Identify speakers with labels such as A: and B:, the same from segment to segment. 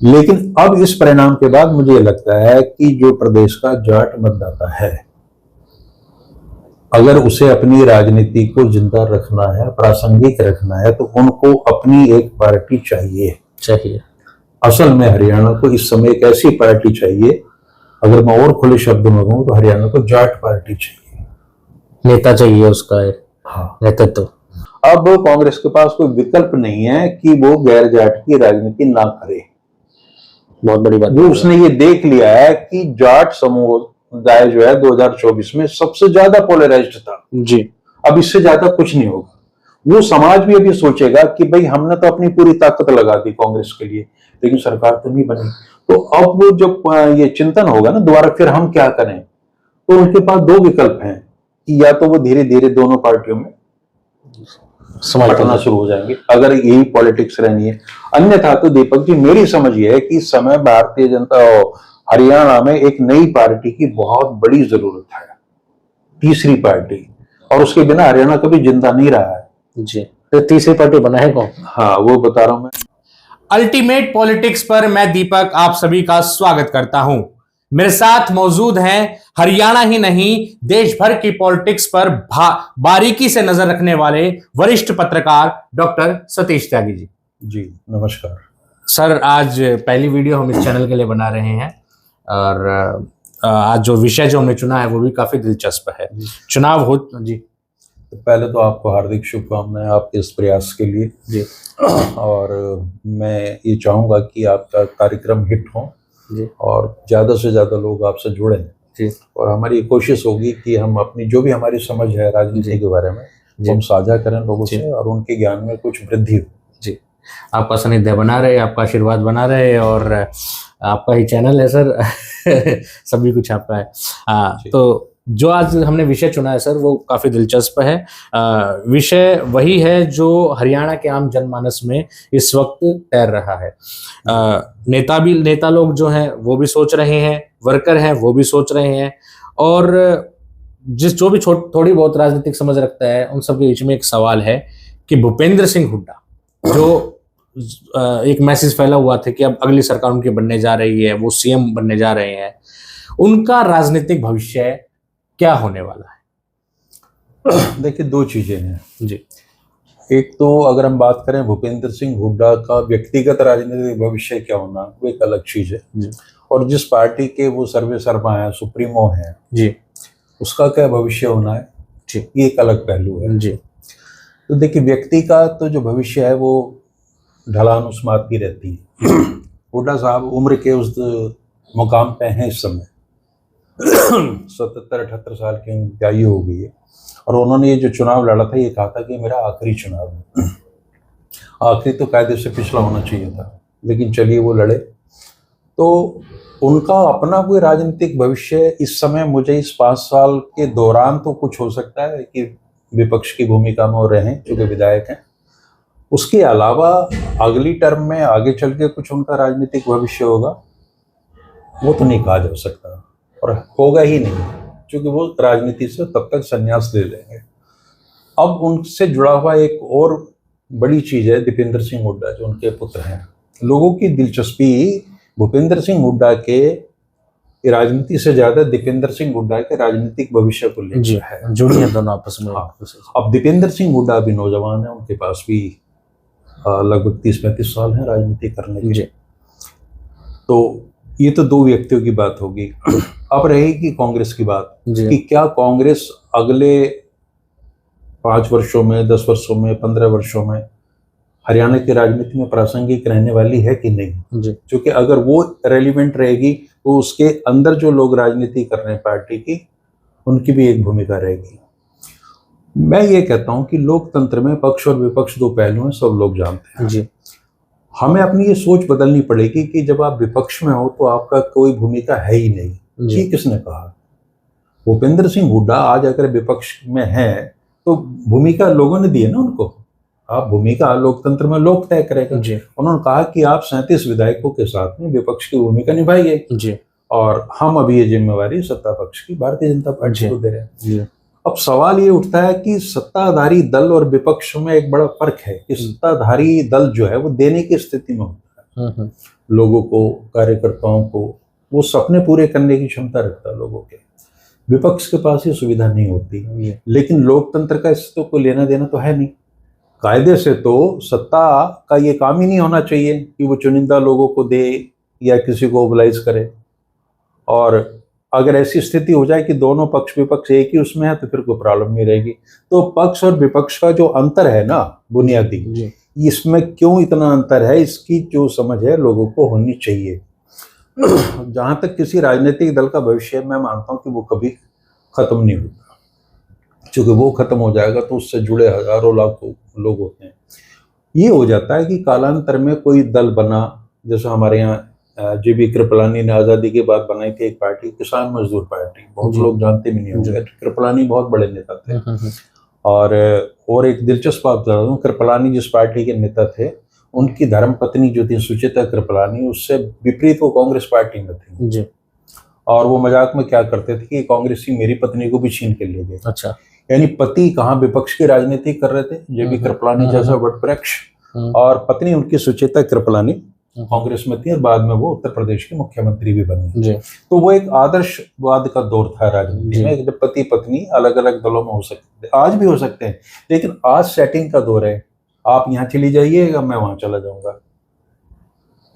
A: लेकिन अब इस परिणाम के बाद मुझे ये लगता है कि जो प्रदेश का जाट मतदाता है, अगर उसे अपनी राजनीति को जिंदा रखना है, प्रासंगिक रखना है, तो उनको अपनी एक पार्टी चाहिए। असल में हरियाणा को इस समय एक ऐसी पार्टी चाहिए, अगर मैं और खुले शब्दों में कहूं तो हरियाणा को जाट पार्टी चाहिए,
B: नेता चाहिए उसका।
A: हाँ,
B: नेतृत्व।
A: अब कांग्रेस के पास कोई विकल्प नहीं है कि वो गैर जाट की राजनीति ना करे।
B: बहुत बड़ी बात।
A: वो उसने ये देख लिया है कि जाट समुदाय जो है 2024 में सबसे ज्यादा पोलराइज्ड था
B: जी।
A: अब इससे ज्यादा कुछ नहीं होगा। वो समाज भी अभी सोचेगा कि भाई हमने तो अपनी पूरी ताकत लगा दी कांग्रेस के लिए, लेकिन सरकार तो नहीं बनी। तो अब वो जब ये चिंतन होगा ना दोबारा, फिर हम क्या करें, तो उनके पास दो विकल्प हैं कि या तो वो धीरे धीरे दोनों पार्टियों में समझना शुरू हो जाएंगे, अगर यही पॉलिटिक्स रहनी है। अन्यथा तो दीपक जी मेरी समझ ये है कि इस समय भारतीय जनता हरियाणा में एक नई पार्टी की बहुत बड़ी जरूरत है, तीसरी पार्टी, और उसके बिना हरियाणा कभी जिंदा नहीं रहा है
B: जी। तो तीसरी पार्टी बना है कौन?
A: हाँ, वो बता रहा हूं मैं।
C: अल्टीमेट पॉलिटिक्स पर मैं दीपक आप सभी का स्वागत करता हूं। मेरे साथ मौजूद हैं हरियाणा ही नहीं देश भर की पॉलिटिक्स पर बारीकी से नजर रखने वाले वरिष्ठ पत्रकार डॉक्टर सतीश त्यागी जी।
A: जी नमस्कार
C: सर, आज पहली वीडियो हम इस चैनल के लिए बना रहे हैं और आज जो विषय जो हमने चुना है वो भी काफी दिलचस्प है। चुनाव हो जी।
A: तो पहले तो आपको हार्दिक शुभकामनाएं आपके इस प्रयास के लिए
B: जी।
A: और मैं ये चाहूंगा कि आपका कार्यक्रम हिट हो
B: जी।
A: और ज्यादा से ज्यादा लोग आपसे जुड़ें
B: जी।
A: और हमारी कोशिश होगी कि हम अपनी जो भी हमारी समझ है राजनीति के बारे में हम साझा करें लोगों से और उनके ज्ञान में कुछ वृद्धि हो।
B: जी, आपका सानिध्य बना रहे, आपका आशीर्वाद बना रहे, और आपका ही चैनल है सर सभी कुछ आपका है। तो जो आज हमने विषय चुना है सर वो काफ़ी दिलचस्प है। विषय वही है जो हरियाणा के आम जनमानस में इस वक्त तैर रहा है। नेता लोग जो हैं वो भी सोच रहे हैं, वर्कर हैं वो भी सोच रहे हैं, और जो भी थोड़ी बहुत राजनीतिक समझ रखता है उन सबके बीच में एक सवाल है कि भूपेंद्र सिंह हुड्डा, जो एक मैसेज फैला हुआ था कि अब अगली सरकार उनकी बनने जा रही है, वो सीएम बनने जा रहे हैं, उनका राजनीतिक भविष्य क्या होने वाला है?
A: देखिए, दो चीजें हैं
B: जी।
A: एक तो अगर हम बात करें भूपेंद्र सिंह हुड्डा का व्यक्तिगत राजनीतिक भविष्य क्या होना, वो एक अलग चीज है
B: जी।
A: और जिस पार्टी के वो सर्वे सर्वा है, सुप्रीमो है
B: जी,
A: उसका क्या भविष्य होना है
B: जी,
A: ये एक अलग पहलू है
B: जी।
A: तो देखिए, व्यक्ति का तो जो भविष्य है वो ढलान उस बात की रहती है। हुड्डा साहब उम्र के उस मुकाम पे हैं इस समय 77-78 साल की उनकी आयु हो गई है और उन्होंने ये जो चुनाव लड़ा था ये कहा था कि मेरा आखिरी चुनाव है। आखिरी तो कायदे से पिछला होना चाहिए था, लेकिन चलिए वो लड़े। तो उनका अपना कोई राजनीतिक भविष्य इस समय मुझे इस 5 साल के दौरान तो कुछ हो सकता है कि विपक्ष की भूमिका में वो रहें चूंकि विधायक हैं। उसके अलावा अगली टर्म में आगे चल के कुछ उनका राजनीतिक भविष्य होगा वो तो नहीं कहा जा सकता और होगा ही नहीं, क्योंकि वो राजनीति से तब तक संन्यास ले लेंगे। अब उनसे जुड़ा हुआ एक और बड़ी चीज है दीपेंद्र सिंह हुड्डा, जो उनके पुत्र हैं। लोगों की दिलचस्पी भूपेंद्र सिंह हुड्डा के राजनीति से ज्यादा दीपेंद्र सिंह हुड्डा के राजनीतिक भविष्य को लेकर है।
B: जुड़े दोनों आपस में।
A: हाँ। अब दीपेंद्र सिंह हुड्डा अभी नौजवान है, उनके पास भी लगभग 30-35 साल हैं राजनीति करने के। तो ये तो दो व्यक्तियों की बात होगी। अब रहेगी कांग्रेस की बात कि क्या कांग्रेस अगले 5 वर्षों में, 10 वर्षों में, 15 वर्षों में हरियाणा की राजनीति में प्रासंगिक रहने वाली है कि नहीं। क्योंकि अगर वो रेलिवेंट रहेगी तो उसके अंदर जो लोग राजनीति कर रहे हैं पार्टी की, उनकी भी एक भूमिका रहेगी। मैं ये कहता हूं कि लोकतंत्र में पक्ष और विपक्ष दो पहलू हैं, सब लोग जानते हैं जी। हमें अपनी ये सोच बदलनी पड़ेगी कि जब आप विपक्ष में हो तो आपका कोई भूमिका है ही नहीं। ये किसने कहा? भूपेंद्र सिंह हुड्डा आज अगर विपक्ष में है तो भूमिका लोगों ने दी है ना उनको। आप भूमिका लोकतंत्र में लोग तय करेगा। उन्होंने कहा कि आप 37 विधायकों के साथ में विपक्ष की भूमिका निभाइए जी, और हम अभी ये जिम्मेवारी सत्ता पक्ष की भारतीय जनता पार्टी को दे रहे हैं। अब सवाल ये उठता है कि सत्ताधारी दल और विपक्ष में एक बड़ा फर्क है कि सत्ताधारी दल जो है वो देने की स्थिति में होता है, लोगों को, कार्यकर्ताओं को, वो सपने पूरे करने की क्षमता रखता है लोगों के। विपक्ष के पास ये सुविधा नहीं होती। लेकिन लोकतंत्र का इससे तो कोई लेना देना तो है नहीं। कायदे से तो सत्ता का ये काम ही नहीं होना चाहिए कि वो चुनिंदा लोगों को दे या किसी को मोबिलाइज करे। और अगर ऐसी स्थिति हो जाए कि दोनों पक्ष विपक्ष एक ही उसमें है तो फिर कोई प्रॉब्लम नहीं रहेगी। तो पक्ष और विपक्ष का जो अंतर है ना बुनियादी, इसमें क्यों इतना अंतर है, इसकी जो समझ है लोगों को होनी चाहिए। जहां तक किसी राजनीतिक दल का भविष्य, मैं मानता हूं कि वो कभी खत्म नहीं होता, क्योंकि वो खत्म हो जाएगा तो उससे जुड़े हजारों लाखों लोग होते हैं। ये हो जाता है कि कालांतर में कोई दल बना, जैसे हमारे यहाँ जीबी कृपलानी ने आज़ादी के बाद बनाई थी एक पार्टी, किसान मजदूर पार्टी, बहुत लोग जानते भी नहीं होंगे। कृपलानी बहुत बड़े नेता थे। और एक दिलचस्प बात बता दूं, कृपलानी जिस पार्टी के नेता थे, उनकी धर्मपत्नी जो थी सुचिता कृपलानी, उससे विपरीत वो कांग्रेस पार्टी में थी जी। और वो मजाक में क्या करते थे कि कांग्रेसी मेरी पत्नी को भी छीन के ले गए।
B: अच्छा,
A: यानी पति कहाँ विपक्ष की राजनीति कर रहे थे, जेबी कृपलानी जैसा वटवृक्ष, और पत्नी उनकी सुचिता कृपलानी कांग्रेस में थी, और बाद में वो उत्तर प्रदेश के मुख्यमंत्री भी बनी जी। तो वो एक आदर्शवाद का दौर था राजनीति में, जब पति पत्नी अलग अलग दलों में हो सकते थे, आज भी हो सकते हैं, लेकिन आज सेटिंग का दौर है, आप यहाँ चली जाइएगा, मैं वहां चला जाऊंगा,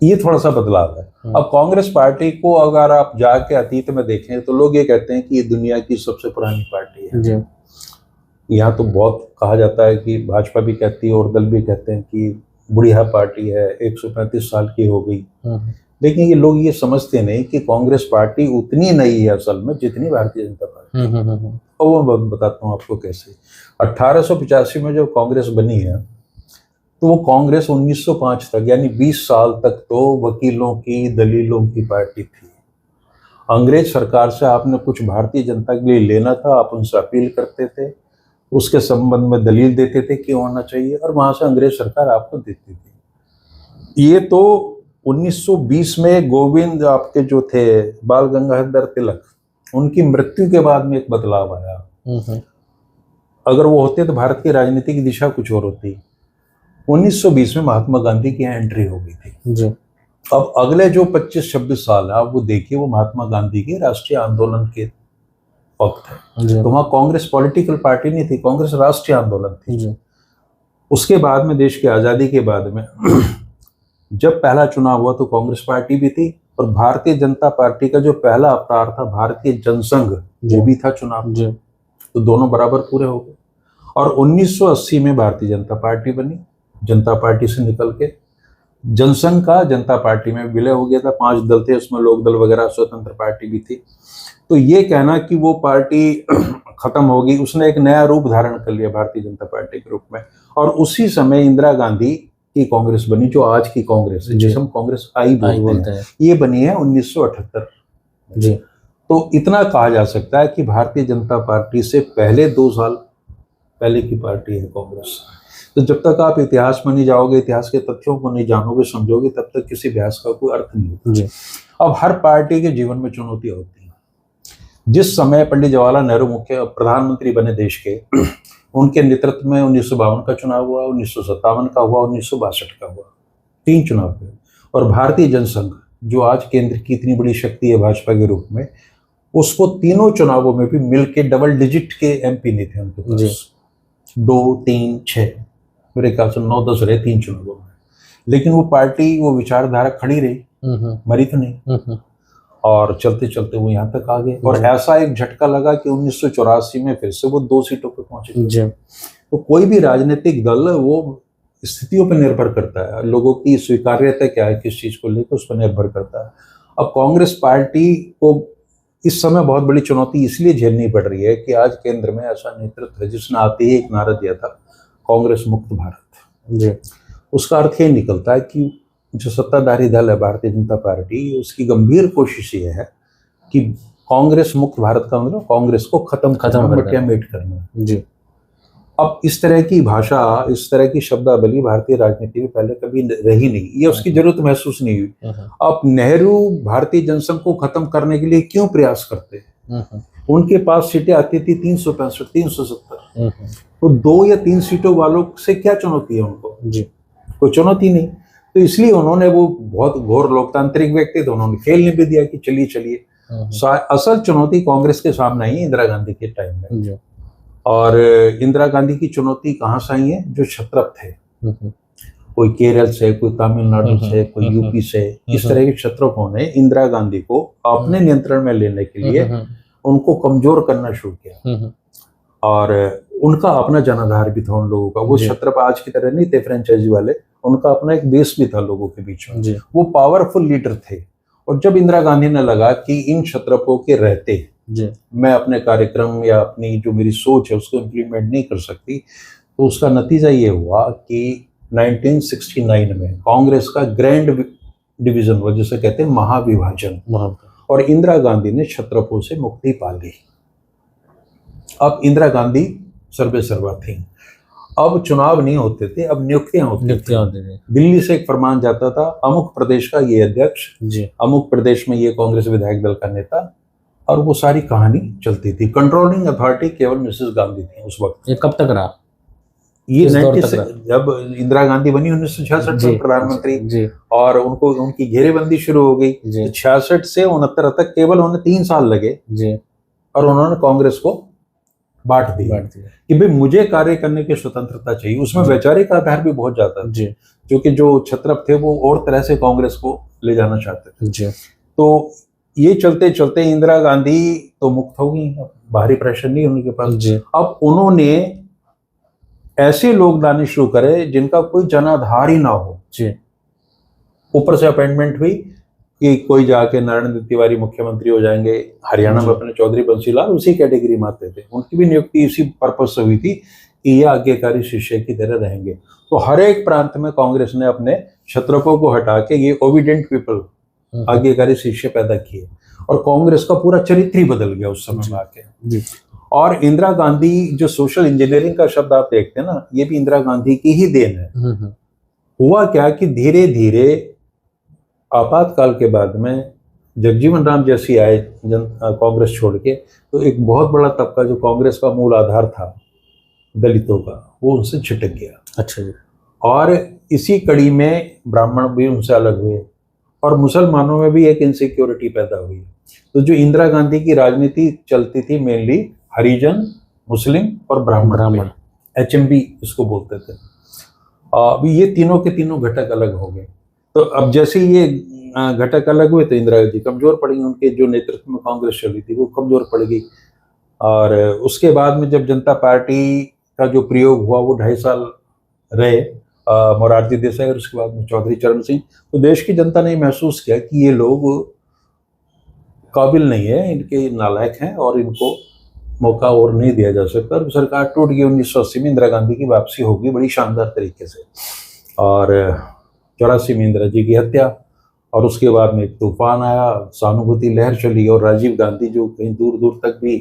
A: ये थोड़ा सा बदलाव है। अब कांग्रेस पार्टी को अगर आप जाके अतीत में देखें तो लोग ये कहते हैं कि ये दुनिया की सबसे पुरानी पार्टी है जी। यहाँ तो बहुत कहा जाता है कि भाजपा भी कहती है और दल भी कहते हैं कि बुढ़िया पार्टी है, 135 साल की हो गई। लेकिन ये लोग ये समझते नहीं कि कांग्रेस पार्टी उतनी नई है असल में जितनी भारतीय जनता पार्टी। और वो बताता हूँ आपको कैसे। 1885 में जब कांग्रेस बनी है तो वो कांग्रेस 1905 तक, यानी 20 साल तक तो वकीलों की, दलीलों की पार्टी थी। अंग्रेज सरकार से आपने कुछ भारतीय जनता के लिए लेना था, आप उनसे अपील करते थे, उसके संबंध में दलील देते थे कि होना चाहिए, और वहां से अंग्रेज सरकार आपको देती थी। ये तो 1920 में गोविंद आपके जो थे बाल गंगाधर तिलक, उनकी मृत्यु के बाद में एक बदलाव आया। अगर वो होते तो भारत की राजनीति की दिशा कुछ और होती। 1920 में महात्मा गांधी की यहाँ एंट्री हो गई थी जी। अब अगले जो 25-26 साल है, आप वो देखिए, वो महात्मा गांधी के राष्ट्रीय आंदोलन के वक्त है। तो वहाँ कांग्रेस पॉलिटिकल पार्टी नहीं थी, कांग्रेस राष्ट्रीय आंदोलन थी जी। उसके बाद में, देश की आजादी के बाद में जब पहला चुनाव हुआ तो कांग्रेस पार्टी भी थी, और भारतीय जनता पार्टी का जो पहला अवतार था भारतीय जनसंघ, वो भी था चुनाव जी। तो दोनों बराबर पूरे हो गए। और 1980 में भारतीय जनता पार्टी बनी, जनता पार्टी से निकल के जनसंघ का जनता पार्टी में विलय हो गया था। 5 दल थे उसमें, लोक दल वगैरह, स्वतंत्र पार्टी भी थी। तो ये कहना कि वो पार्टी खत्म होगी, उसने एक नया रूप धारण कर लिया भारतीय जनता पार्टी के रूप में। और उसी समय इंदिरा गांधी की कांग्रेस बनी, जो आज की कांग्रेस है, जिसे हम कांग्रेस आई बोलते हैं। ये बनी है 1978 जी। तो इतना कहा जा सकता है कि भारतीय जनता पार्टी से पहले 2 साल पहले की पार्टी है कांग्रेस। तो जब तक आप इतिहास में नहीं जाओगे, इतिहास के तथ्यों को नहीं जानोगे, समझोगे, तब तक किसी बहस का कोई अर्थ नहीं होता जी। अब हर पार्टी के जीवन में चुनौतियां होती हैं। जिस समय पंडित जवाहरलाल नेहरू मुख्य प्रधानमंत्री बने देश के, उनके नेतृत्व में 1952 का चुनाव हुआ, 1957 का हुआ, 1962 का हुआ, 3 चुनाव हुए। और भारतीय जनसंघ, जो आज केंद्र की इतनी बड़ी शक्ति है भाजपा के रूप में, उसको तीनों चुनावों में भी मिलके डबल डिजिट के MP नहीं थे उनके पास, 2, 3, 6, मेरे ख्याल से 9-10 रहे 3 चुनावों में। लेकिन वो पार्टी, वो विचारधारा खड़ी रही, मरी तो नहीं, और चलते चलते वो यहाँ तक आ गए। और ऐसा एक झटका लगा कि 1984 में फिर से वो 2 सीटों पर पहुंचे। तो कोई भी राजनीतिक दल, वो स्थितियों पर निर्भर करता है, लोगों की स्वीकार्यता क्या है किस चीज को लेकर, उस पर निर्भर करता है। अब कांग्रेस पार्टी को इस समय बहुत बड़ी चुनौती इसलिए झेलनी पड़ रही है कि आज केंद्र में ऐसा नेतृत्व है जिसने आते ही एक नारा दिया था, कांग्रेस मुक्त भारत जी। उसका अर्थ ये निकलता है कि जो सत्ताधारी दल है भारतीय जनता पार्टी, उसकी गंभीर कोशिश ये है कि कांग्रेस मुक्त भारत का मतलब कांग्रेस को खत्म करना जी। अब इस तरह की भाषा, इस तरह की शब्दावली भारतीय राजनीति में पहले कभी रही नहीं, ये उसकी जरूरत महसूस नहीं हुई। अब नेहरू भारतीय जनसंघ को खत्म करने के लिए क्यों प्रयास करते हैं? उनके पास सीटें आती थी 365, 370, तो 2 या 3 सीटों वालों से क्या चुनौती है उनको जी? कोई चुनौती नहीं। तो इसलिए उन्होंने, वो बहुत घोर लोकतांत्रिक व्यक्ति थे, उन्होंने खेलने भी दिया कि चलिए चलिए। असल चुनौती कांग्रेस के सामने आई है इंदिरा गांधी के टाइम में।
B: जी।
A: और इंदिरा गांधी की चुनौती कहाँ से आई है? जो क्षत्रप थे, कोई केरल से, कोई तमिलनाडु से, कोई यूपी से, इस तरह के क्षत्रपों ने इंदिरा गांधी को अपने नियंत्रण में लेने के लिए उनको कमजोर करना शुरू किया। और उनका अपना जनाधार भी था उन लोगों का। वो क्षत्रप आज की तरह नहीं थे फ्रेंचाइजी वाले, उनका अपना एक बेस भी था लोगों के बीच में। वो पावरफुल लीडर थे। और जब इंदिरा गांधी ने लगा कि इन क्षत्रपों के रहते मैं अपने कार्यक्रम या अपनी जो मेरी सोच है उसको इम्प्लीमेंट नहीं कर सकती, तो उसका नतीजा ये हुआ कि 1969 में कांग्रेस का ग्रैंड डिवीजन हुआ, जिसे कहते हैं महाविभाजन। और इंदिरा गांधी ने क्षत्रपों से मुक्ति पा ली। अब इंदिरा गांधी सर्वे सर्वा थी। अब चुनाव नहीं होते थे, अब नियुक्तियां होती थी। दिल्ली से एक फरमान जाता था, अमुक प्रदेश का ये अध्यक्ष, अमुक प्रदेश में ये कांग्रेस विधायक दल का नेता, और वो सारी कहानी चलती थी। कंट्रोलिंग अथॉरिटी केवल मिसेस गांधी थी उस वक्त।
B: ये कब तक रहा?
A: ये जब इंदिरा गांधी बनी 1966 में प्रधानमंत्री, और उनको उनकी घेरेबंदी शुरू हो गई। 66 से 69 तक केवल उन्हें 3 साल लगे और उन्होंने कांग्रेस को बांट दिया कि भाई मुझे कार्य करने की स्वतंत्रता चाहिए। उसमें वैचारिक आधार भी बहुत ज्यादा था, क्योंकि जो क्षत्रप थे वो और तरह से कांग्रेस को ले जाना चाहते थे। तो ये चलते चलते इंदिरा गांधी तो मुक्त हो गई, बाहरी प्रेशर नहीं उनके पास। अब उन्होंने ऐसे लोग लाने शुरू करे जिनका कोई जनाधार ही ना हो। ऊपर से अपॉइंटमेंट हुई कि कोई जाके नारायण तिवारी मुख्यमंत्री हो जाएंगे। हरियाणा में अपने चौधरी बंसीलाल उसी कैटेगरी में आते थे, उनकी भी नियुक्ति इसी पर्पज से हुई थी कि ये आज्ञाकारी शिष्य की तरह रहेंगे। तो हर एक प्रांत में कांग्रेस ने अपने क्षत्रपों को हटा के ये ओबीडिएंट पीपल, आज्ञाकारी शिष्य पैदा किए, और कांग्रेस का पूरा चरित्र ही बदल गया उस समय में आके। और इंदिरा गांधी, जो सोशल इंजीनियरिंग का शब्द आप देखते हैं ना, ये भी इंदिरा गांधी की ही देन है। हुआ क्या कि धीरे धीरे आपातकाल के बाद में जगजीवन राम जैसी आए कांग्रेस छोड़ के, तो एक बहुत बड़ा तबका जो कांग्रेस का मूल आधार था दलितों का, वो उनसे छिटक गया।
B: अच्छा जी।
A: और इसी कड़ी में ब्राह्मण भी उनसे अलग हुए, और मुसलमानों में भी एक इनसिक्योरिटी पैदा हुई। तो जो इंदिरा गांधी की राजनीति चलती थी मेनली हरिजन, मुस्लिम और ब्राह्मण, HMB इसको बोलते थे। अभी ये तीनों के तीनों घटक अलग हो गए। तो अब जैसे ये घटक अलग हुए तो इंदिरा गांधी कमजोर पड़ गई, उनके जो नेतृत्व में कांग्रेस चली थी वो कमजोर पड़ गई। और उसके बाद में जब जनता पार्टी का जो प्रयोग हुआ वो 2.5 साल रहे मोरारजी देसाई, और उसके बाद में चौधरी चरण सिंह, तो देश की जनता ने महसूस किया कि ये लोग काबिल नहीं है, इनके नालायक हैं और इनको मौका और नहीं दिया जा सकता। और सरकार टूट गई। 1980 में इंदिरा गांधी की वापसी होगी बड़ी शानदार तरीके से, और 84 में इंदिरा जी की हत्या, और उसके बाद में एक तूफान आया, सहानुभूति लहर चली, और राजीव गांधी जो कहीं दूर दूर तक भी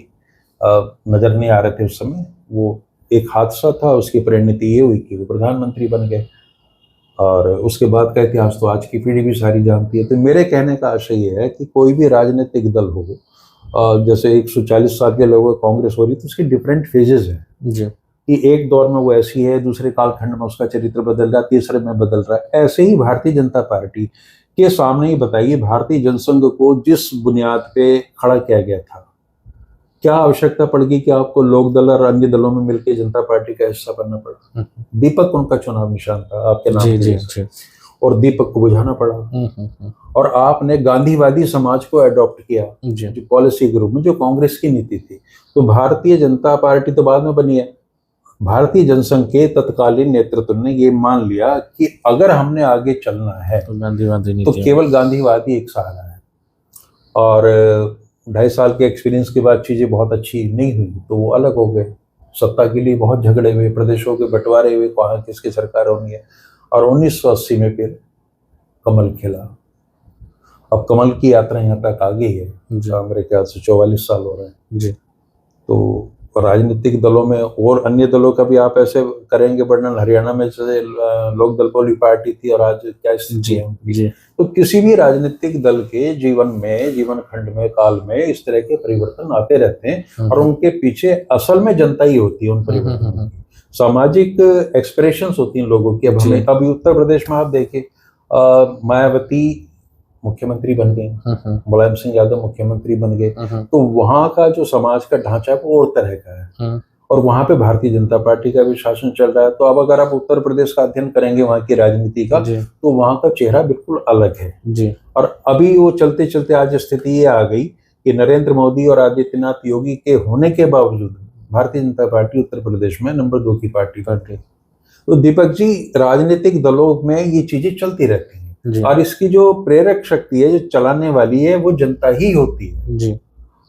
A: नजर नहीं आ रहे थे उस समय, वो एक हादसा था। उसकी परिणति ये हुई कि वो प्रधानमंत्री बन गए, और उसके बाद का इतिहास तो आज की पीढ़ी भी सारी जानती है। तो मेरे कहने का आशय ये है कि कोई भी राजनीतिक दल हो, जैसे 140 साल के लोगों कांग्रेस हो रही, तो उसकी डिफरेंट फेजेस हैं जी, कि एक दौर में वो ऐसी है, दूसरे कालखंड में उसका चरित्र बदल रहा है, तीसरे में बदल रहा है। ऐसे ही भारतीय जनता पार्टी के सामने ही बताइए, भारतीय जनसंघ को जिस बुनियाद पे खड़ा किया गया था, क्या आवश्यकता पड़ गई कि आपको लोक दल और अन्य दलों में मिलकर जनता पार्टी का हिस्सा बनना पड़ा? दीपक उनका चुनाव निशान था आपके नाम जी, और दीपक को बुझाना पड़ा। और आपने गांधीवादी समाज को अडॉप्ट किया जो पॉलिसी ग्रुप में, जो कांग्रेस की नीति थी। तो भारतीय जनता पार्टी तो बाद में बनी है। भारतीय जनसंघ के तत्कालीन नेतृत्व ने ये मान लिया कि अगर हमने आगे चलना है
B: तो गांधीवादी
A: तो केवल गांधीवादी एक सहारा है। और 2.5 साल के एक्सपीरियंस के बाद चीजें बहुत अच्छी नहीं हुई, तो वो अलग हो गए। सत्ता के लिए बहुत झगड़े हुए, प्रदेशों के बंटवारे हुए, कहाँ किसकी सरकार होनी है। और 1980 में फिर कमल खिला। अब कमल की यात्रा यहाँ तक आ गई है, जो मेरे ख्याल से 44 साल हो रहे हैं जी। तो राजनीतिक दलों में और अन्य दलों का भी आप ऐसे करेंगे वर्णन, हरियाणा में जैसे लोक दल वाली पार्टी थी और आज क्या स्थिति है उनकी। तो किसी भी राजनीतिक दल के जीवन में, जीवन खंड में, काल में इस तरह के परिवर्तन आते रहते हैं, और उनके पीछे असल में जनता ही होती है। उन परिवर्तनों की सामाजिक एक्सप्रेशंस होती हैं लोगों की। अब हमें अभी उत्तर प्रदेश में आप देखिए, मायावती मुख्यमंत्री बन गई, मुलायम सिंह यादव मुख्यमंत्री बन गए, तो वहां का जो समाज का ढांचा है वो और तरह का है, और वहां पे भारतीय जनता पार्टी का भी शासन चल रहा है। तो अब अगर आप उत्तर प्रदेश का अध्ययन करेंगे वहां की राजनीति का, तो वहां का चेहरा बिल्कुल अलग है जी। और अभी वो चलते चलते आज स्थिति ये आ गई कि नरेंद्र मोदी और आदित्यनाथ योगी के होने के बावजूद भारतीय जनता पार्टी उत्तर प्रदेश में नंबर 2 की पार्टी। तो दीपक जी, राजनीतिक दलों में ये चीजें चलती रहती हैं, और इसकी जो प्रेरक शक्ति है, जो चलाने वाली है, वो जनता ही होती है जी।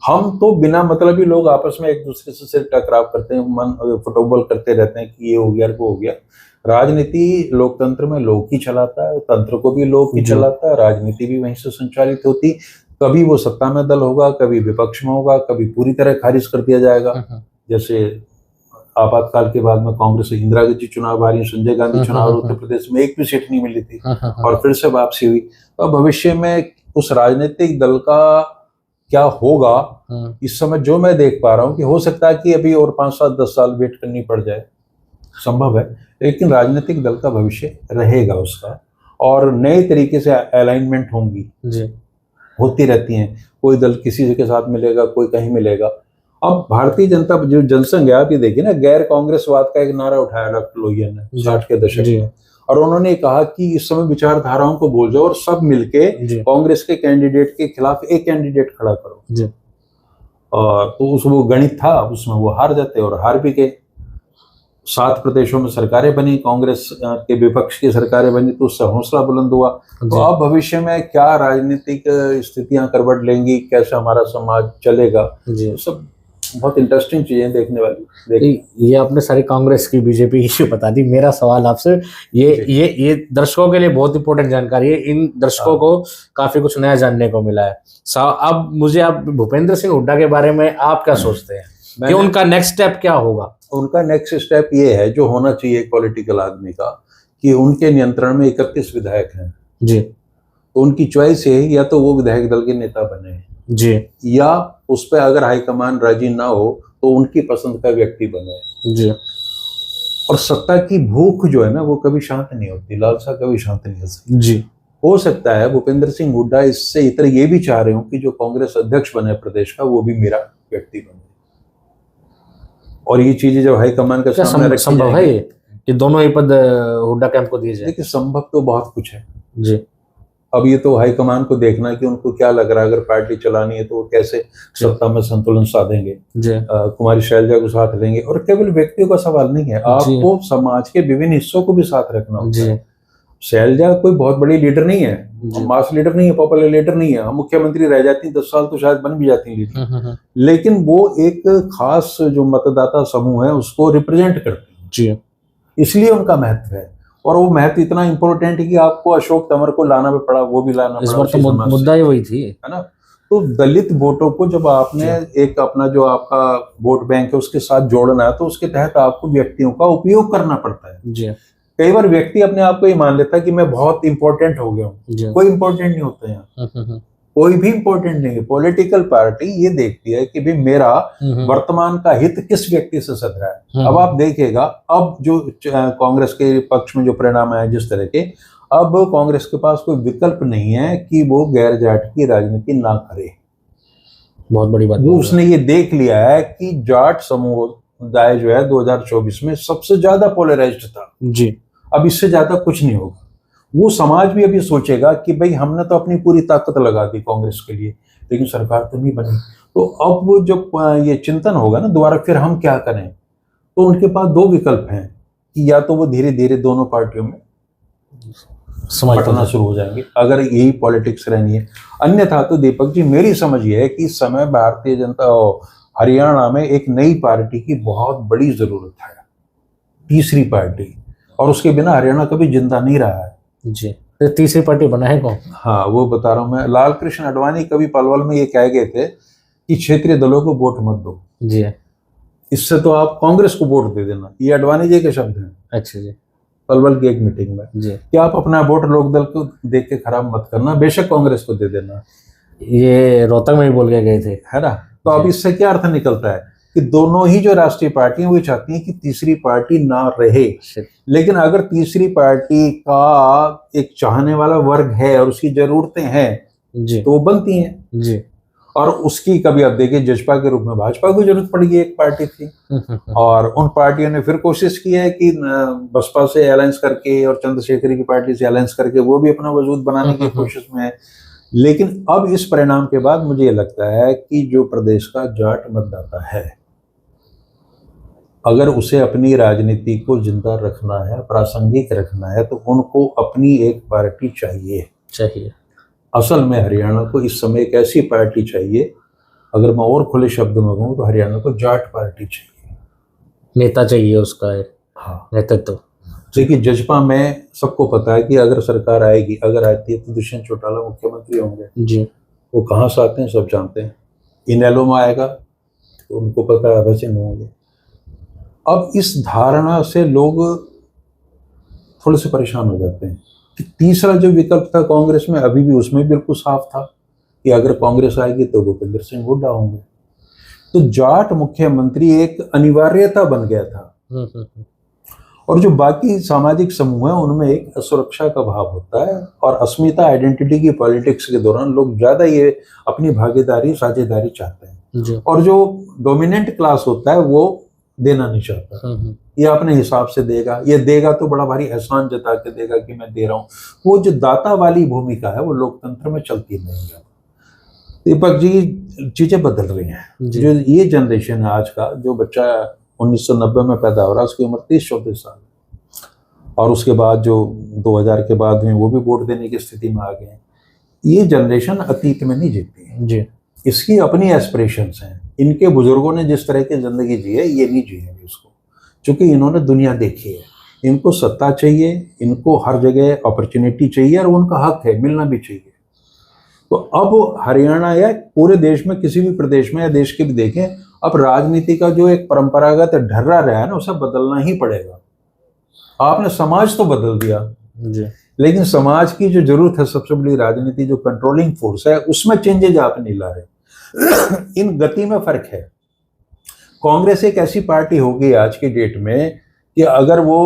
A: हम तो बिना मतलब ही लोग आपस में एक दूसरे से सिर टकराव करते हैं, मन फुटबॉल करते रहते हैं कि ये हो गया वो हो गया। राजनीति लोकतंत्र में लोग ही चलाता है, तंत्र को भी लोग ही चलाता है, राजनीति भी वहीं से संचालित होती। कभी वो सत्ता में दल होगा, कभी विपक्ष में होगा, कभी पूरी तरह खारिज कर दिया जाएगा। जैसे आपातकाल के बाद में कांग्रेस से इंदिरा गांधी चुनाव हारी, संजय गांधी चुनाव उत्तर प्रदेश में एक भी सीट नहीं मिली थी, और फिर से वापसी हुई। तो भविष्य में उस राजनीतिक दल का क्या होगा, इस समय जो मैं देख पा रहा हूँ कि हो सकता है कि अभी और 5, 7, 10 साल वेट करनी पड़ जाए, संभव है, लेकिन राजनीतिक दल का भविष्य रहेगा उसका, और नए तरीके से अलाइनमेंट होंगी जी, होती रहती हैं। कोई दल किसी के साथ मिलेगा, कोई कहीं मिलेगा। अब भारतीय जनता जो जनसंघ है, आप ये देखिए ना, गैर कांग्रेसवाद का एक नारा उठाया डॉक्टर लोहिया ने 60 के दशक में, और उन्होंने कहा कि इस समय विचारधाराओं को भूल जाओ और सब मिलके कांग्रेस के कैंडिडेट के खिलाफ एक कैंडिडेट खड़ा करो जी। और तो वो गणित था, उसमें वो हार जाते और हार भी गए। 7 प्रदेशों में सरकारें बनी, कांग्रेस के विपक्ष की सरकारें बनी, तो उससे हौसला बुलंद हुआ। तो अब भविष्य में क्या राजनीतिक स्थितियां करवट लेंगी, कैसे हमारा समाज चलेगा, तो सब बहुत इंटरेस्टिंग चीजें देखने वाली।
B: ये आपने सारी कांग्रेस की बीजेपी की इश्यू बता दी। मेरा सवाल आपसे, ये दर्शकों के लिए बहुत इंपॉर्टेंट जानकारी है, इन दर्शकों को काफी कुछ नया जानने को मिला है। अब मुझे आप भूपेंद्र सिंह हुड्डा के बारे में आप क्या सोचते हैं कि उनका नेक्स्ट स्टेप क्या होगा?
A: उनका नेक्स्ट स्टेप ये है, जो होना चाहिए एक पॉलिटिकल आदमी का, कि उनके नियंत्रण में 31 विधायक हैं जी। तो उनकी चॉइस है, या तो वो विधायक दल के नेता बने जी, या उस पर अगर हाईकमान राजी ना हो तो उनकी पसंद का व्यक्ति बने जी। और सत्ता की भूख जो है ना, वो कभी शांत नहीं होती, लालसा कभी शांत नहीं हो सकती जी। हो सकता है भूपेंद्र सिंह हुड्डा इससे इतर ये भी चाह रहे हो कि जो कांग्रेस अध्यक्ष बने प्रदेश का, वो भी मेरा व्यक्ति बने, और ये चीजें जब हाईकमान का सामने
B: संभव है कि दोनों ही पद हुड्डा कैंप को दिए जाए?
A: देखिए, संभव तो बहुत कुछ है जी। अब ये तो हाईकमान को देखना है कि उनको क्या लग रहा है, अगर पार्टी चलानी है तो वो कैसे सत्ता में संतुलन साधेंगे, कुमारी शैलजा को साथ लेंगे। और केवल व्यक्तियों का सवाल नहीं है, आपको समाज के विभिन्न हिस्सों को भी साथ रखना होता है। शैलजा कोई बहुत बड़ी लीडर नहीं है, मास लीडर नहीं है, पॉपुलर लीडर नहीं है। मुख्यमंत्री रह जाती 10 साल तो शायद बन भी जाती लीडर, लेकिन वो एक खास जो मतदाता समूह है उसको रिप्रेजेंट करती है, इसलिए उनका महत्व है। और वो महत्व इतना इंपॉर्टेंट है कि आपको अशोक तंवर को लाना भी पड़ा, वो भी लाना
B: पड़ा। इस बार तो मुद्दा ही वही थी,
A: है ना। तो दलित वोटों को जब आपने एक अपना जो आपका वोट बैंक है उसके साथ जोड़ना है, तो उसके तहत आपको व्यक्तियों का उपयोग करना पड़ता है जी। कई बार व्यक्ति अपने आप को ये मान लेता है कि मैं बहुत इंपॉर्टेंट हो गया हूँ, कोई इंपॉर्टेंट नहीं होता यहाँ, कोई भी इंपॉर्टेंट नहीं है। पॉलिटिकल पार्टी ये देखती है कि भाई मेरा वर्तमान का हित किस व्यक्ति से सध रहा है। अब आप देखिएगा, अब जो कांग्रेस के पक्ष में जो परिणाम है जिस तरह के, अब कांग्रेस के पास कोई विकल्प नहीं है कि वो गैर जाट की राजनीति ना करे।
B: बहुत बड़ी बात,
A: वो उसने ये देख लिया है कि जाट समुदाय जो है 2024 में सबसे ज्यादा पोलराइज्ड था जी। अब इससे ज्यादा कुछ नहीं होगा। वो समाज भी अभी सोचेगा कि भाई हमने तो अपनी पूरी ताकत लगा दी कांग्रेस के लिए, लेकिन सरकार तो नहीं बनी। तो अब वो जब ये चिंतन होगा ना दोबारा, फिर हम क्या करें, तो उनके पास 2 विकल्प हैं कि या तो वो धीरे धीरे दोनों पार्टियों में बंटना शुरू हो जाएंगे, अगर यही पॉलिटिक्स रहनी है। अन्यथा तो दीपक जी, मेरी समझ ये है कि इस समय भारतीय जनता हरियाणा में एक नई पार्टी की बहुत बड़ी जरूरत है, तीसरी पार्टी, और उसके बिना हरियाणा कभी जिंदा नहीं रहा है
B: जी। तो तीसरी पार्टी बना है कौन?
A: हाँ, वो बता रहा हूँ मैं। लाल कृष्ण आडवाणी कभी पलवल में ये कह गए थे कि क्षेत्रीय दलों को वोट मत दो जी, इससे तो आप कांग्रेस को वोट दे देना। ये आडवाणी जी के शब्द हैं।
B: अच्छा जी।
A: पलवल की एक मीटिंग में जी, कि आप अपना वोट लोकदल को देख के खराब मत करना, बेशक कांग्रेस को दे देना।
B: ये रोहतक में ही बोल के गए थे,
A: है ना। तो अब इससे क्या अर्थ निकलता है कि दोनों ही जो राष्ट्रीय पार्टी हैं वो चाहती हैं कि तीसरी पार्टी ना रहे। लेकिन अगर तीसरी पार्टी का एक चाहने वाला वर्ग है और उसकी जरूरतें हैं
B: जी
A: तो वो बनती हैं
B: जी।
A: और उसकी कभी आप देखिए जजपा के रूप में भाजपा को जरूरत पड़ेगी, एक पार्टी थी और उन पार्टियों ने फिर कोशिश की है कि बसपा से अलायंस करके और चंद्रशेखर की पार्टी से अलायंस करके वो भी अपना वजूद बनाने की कोशिश में है। लेकिन अब इस परिणाम के बाद मुझे लगता है कि जो प्रदेश का जाट मतदाता है, अगर उसे अपनी राजनीति को जिंदा रखना है, प्रासंगिक रखना है, तो उनको अपनी एक पार्टी चाहिए। असल में हरियाणा को इस समय एक ऐसी पार्टी चाहिए, अगर मैं और खुले शब्द में कहूँ तो हरियाणा को जाट पार्टी चाहिए,
B: नेता चाहिए उसका है।
A: हाँ
B: नेतृत्व।
A: देखिए जजपा में सबको पता है कि अगर सरकार आएगी, अगर आती है तो दुष्यंत चौटाला मुख्यमंत्री होंगे
B: जी।
A: वो कहाँ से आते हैं सब जानते हैं। इनेलो में आएगा तो उनको पता है वैसे नहीं होंगे। अब इस धारणा से लोग थोड़े से परेशान हो जाते हैं कि तीसरा जो विकल्प था कांग्रेस में, अभी भी उसमें बिल्कुल साफ था कि अगर कांग्रेस आएगी तो भूपेंद्र सिंह हुड्डा होंगे। तो जाट मुख्यमंत्री एक अनिवार्यता बन गया था। और जो बाकी सामाजिक समूह हैं उनमें एक असुरक्षा का भाव होता है और अस्मिता आइडेंटिटी की पॉलिटिक्स के दौरान लोग ज्यादा ये अपनी भागीदारी साझेदारी चाहते हैं और जो डोमिनेंट क्लास होता है वो देना नहीं चाहता। ये अपने हिसाब से देगा, ये देगा तो बड़ा भारी एहसान जता के देगा कि मैं दे रहा हूँ। वो जो दाता वाली भूमिका है वो लोकतंत्र में चलती नहीं है। दीपक जी चीजें बदल रही हैं। जो ये जनरेशन है आज का, जो बच्चा 1990 में पैदा हो रहा है उसकी उम्र 30-34 साल और उसके बाद जो 2000 के बाद में वो भी वोट देने की स्थिति में आ गए हैं। ये जनरेशन अतीत में नहीं जीती है
B: जी।
A: इसकी अपनी एस्पिरेशंस हैं। इनके बुजुर्गों ने जिस तरह की जिंदगी जी है ये नहीं जिएंगे उसको, क्योंकि इन्होंने दुनिया देखी है। इनको सत्ता चाहिए, इनको हर जगह अपॉर्चुनिटी चाहिए और उनका हक है, मिलना भी चाहिए। तो अब हरियाणा या पूरे देश में किसी भी प्रदेश में या देश के भी देखें, अब राजनीति का जो एक परंपरागत ढर्रा रहा है ना उसे बदलना ही पड़ेगा। आपने समाज तो बदल दिया
B: जी,
A: लेकिन समाज की जो जरूरत है, सबसे बड़ी राजनीति जो कंट्रोलिंग फोर्स है, उसमें चेंजेज आप नहीं ला रहे। इन गति में फर्क है। कांग्रेस एक ऐसी पार्टी होगी आज की डेट में कि अगर वो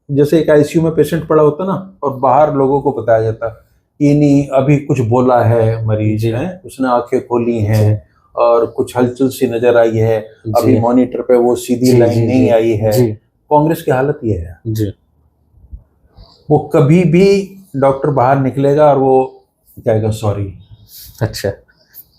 A: जैसे एक आईसीयू में पेशेंट पड़ा होता ना और बाहर लोगों को बताया जाता कि नहीं अभी कुछ बोला है मरीज है, उसने आंखें खोली हैं और कुछ हलचल सी नजर आई है, अभी मॉनिटर पे वो सीधी लाइन नहीं आई है। कांग्रेस की हालत ये है
B: जी।
A: वो कभी भी डॉक्टर बाहर निकलेगा और वो कहेगा सॉरी।
B: अच्छा,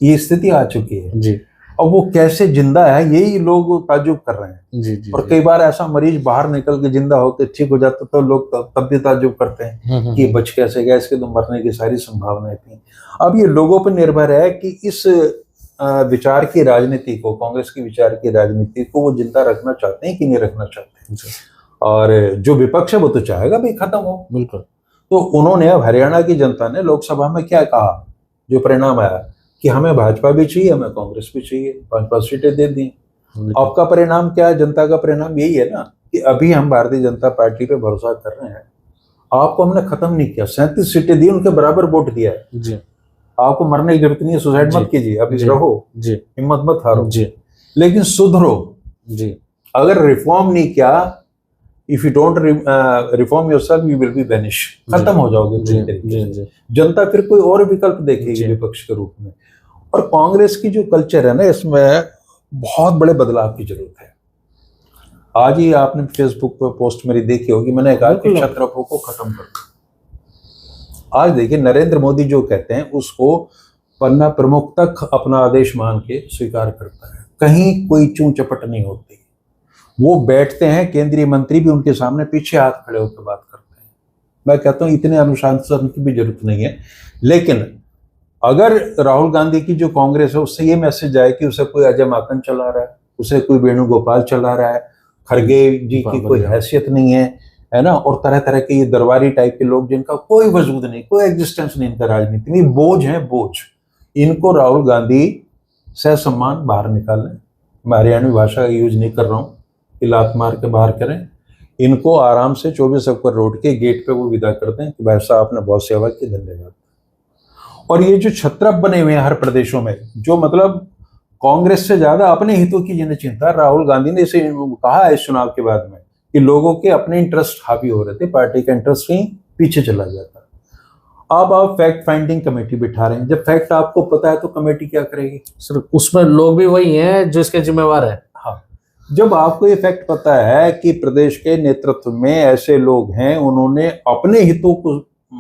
A: ये स्थिति आ चुकी है
B: जी।
A: और वो कैसे जिंदा है यही लोग ताज्जुब कर रहे हैं।
B: जी जी।
A: और कई बार ऐसा मरीज बाहर निकल के जिंदा होकर ठीक हो जाता तो लोग तब भी ताज्जुब करते हैं कि बच कैसे गया, इसके तो मरने की सारी संभावनाएं थी। अब ये लोगों पर निर्भर है कि इस विचार की राजनीति को, कांग्रेस की विचार की राजनीति को वो जिंदा रखना चाहते हैं कि नहीं रखना चाहते हैं। और जो विपक्ष है वो तो चाहेगा भाई खत्म हो।
B: बिल्कुल।
A: तो उन्होंने, अब हरियाणा की जनता ने लोकसभा में क्या कहा, जो परिणाम आया कि हमें भाजपा भी चाहिए, हमें कांग्रेस भी चाहिए, 5-5 सीटें दे दी। आपका परिणाम क्या है? जनता का परिणाम यही है ना कि अभी हम भारतीय जनता पार्टी पे भरोसा कर रहे हैं। आपको हमने खत्म नहीं किया, 37 सीटें दी, उनके बराबर वोट दिया है
B: जी।
A: आपको मरने की जरूरत नहीं है, सुसाइड मत कीजिए, अभी रहो
B: जी,
A: हिम्मत मत हारो
B: जी,
A: लेकिन सुधरो
B: जी।
A: अगर रिफॉर्म नहीं किया, if you don't reform yourself you will be vanish, खत्म हो जाओगे पूरी तरीके से। जनता फिर कोई और विकल्प देखेगी विपक्ष के रूप में। और कांग्रेस की जो कल्चर है ना, इसमें बहुत बड़े बदलाव की जरूरत है। आज ही आपने फेसबुक पर पोस्ट मेरी देखी होगी, मैंने कहा कि छत्रपों को खत्म कर दो। आज देखिए नरेंद्र मोदी जो कहते हैं उसको पन्ना प्रमुख तक अपना आदेश मान के स्वीकार करता है, कहीं कोई चूं चपट नहीं होती। वो बैठते हैं, केंद्रीय मंत्री भी उनके सामने पीछे हाथ खड़े होकर बात करते हैं। मैं कहता हूं इतने अनुशासन की भी जरूरत नहीं है। लेकिन अगर राहुल गांधी की जो कांग्रेस है उससे ये मैसेज आए कि उसे कोई अजय माकन चला रहा है, उसे कोई वेणुगोपाल चला रहा है, खड़गे जी की कोई हैसियत नहीं है ना, और तरह तरह के ये दरबारी टाइप के लोग जिनका कोई वजूद नहीं, कोई एग्जिस्टेंस नहीं इनका राजनीति में, बोझ है बोझ। इनको राहुल गांधी सहसम्मान बाहर निकालें। मैं हरियाणवी भाषा का यूज नहीं कर रहा हूँ कि लात मार के बाहर करें। इनको आराम से 24 अक्टूबर रोड के गेट पे वो विदा करते हैं कि भाई साहब आपने बहुत सेवा की, धन्यवाद। और ये जो छत्रप बने हुए हैं हर प्रदेशों में, जो मतलब कांग्रेस से ज्यादा अपने हितों की जिन्हें चिंता। राहुल गांधी ने इसे कहा है इस चुनाव के बाद में कि लोगों के अपने इंटरेस्ट हावी हो रहे थे, पार्टी का इंटरेस्ट कहीं पीछे चला जाता। अब आप फैक्ट फाइंडिंग कमेटी बिठा रहे हैं। जब फैक्ट आपको पता है तो कमेटी क्या करेगी?
B: सर उसमें लोग भी वही हैं जो इसके जिम्मेवार है।
A: हाँ, जब आपको ये फैक्ट पता है कि प्रदेश के नेतृत्व में ऐसे लोग हैं, उन्होंने अपने हितों को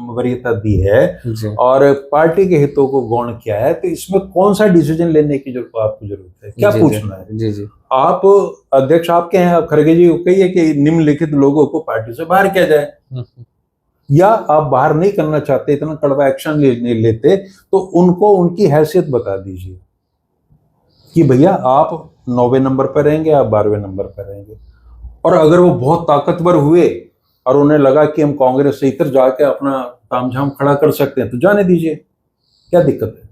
A: वरीयता दी है
B: जी
A: और पार्टी के हितों को गौण किया है, तो इसमें कौन सा डिसीजन लेने की आपको जरूरत है? क्या
B: जी,
A: पूछना है?
B: जी जी
A: आप अध्यक्ष आपके हैं, आप खड़गे जी को कहिए कि निम्नलिखित लोगों को पार्टी से बाहर किया जाए, या आप बाहर नहीं करना चाहते, इतना कड़वा एक्शन नहीं लेते, तो उनको उनकी हैसियत बता दीजिए कि भैया आप 9वें नंबर पर रहेंगे, आप 12वें नंबर पर रहेंगे। और अगर वो बहुत ताकतवर हुए और उन्हें लगा कि हम कांग्रेस से इधर जाके अपना तामझाम खड़ा कर सकते हैं, तो जाने दीजिए, क्या दिक्कत है?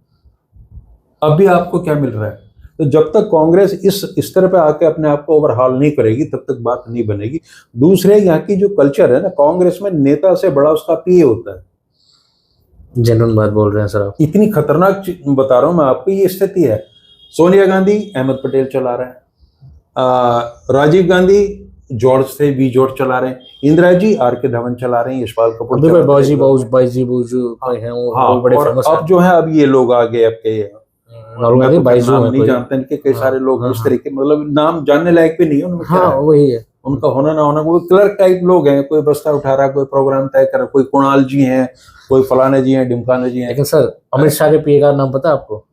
A: अब भी आपको क्या मिल रहा है? तो जब तक कांग्रेस इस स्तर पे आके अपने आप को ओवरहाल नहीं करेगी, तब तक बात नहीं बनेगी। दूसरे, यहाँ की जो कल्चर है ना, कांग्रेस में नेता से बड़ा उसका पीए होता है।
B: जेन्युइन बात बोल रहे हैं सर आप।
A: इतनी खतरनाक बता रहा हूं मैं आपको, ये स्थिति है। सोनिया गांधी अहमद पटेल चला रहे हैं, राजीव गांधी जॉर्ज थे, वी जॉर्ज चला रहे हैं, इंदिरा जी आर के धवन चला रहे हैं, यशपाल कपूर
B: अभी बाजी बाजू हैं वो बड़े
A: और
B: फेमस
A: अब जो है अब ये लोग आ गए, अब के
B: राहुल गांधी बाइजू
A: नाम
B: है
A: नहीं
B: कोई।
A: जानते इनके, कई
B: हाँ,
A: सारे लोग
B: हाँ,
A: इस तरीके, मतलब नाम जानने लायक भी नहीं है उनमें। क्या
B: हाँ
A: है?
B: वही है।
A: उनका होना ना होना, कोई क्लर्क टाइप लोग हैं, कोई बस्ता उठा रहा है, कोई प्रोग्राम तय कर रहा है, कोई कुणाल जी हैं, कोई फलाने जी हैं, ढिमकाने जी हैं।
B: लेकिन सर अमित शाह के पीए का नाम पता है आपको?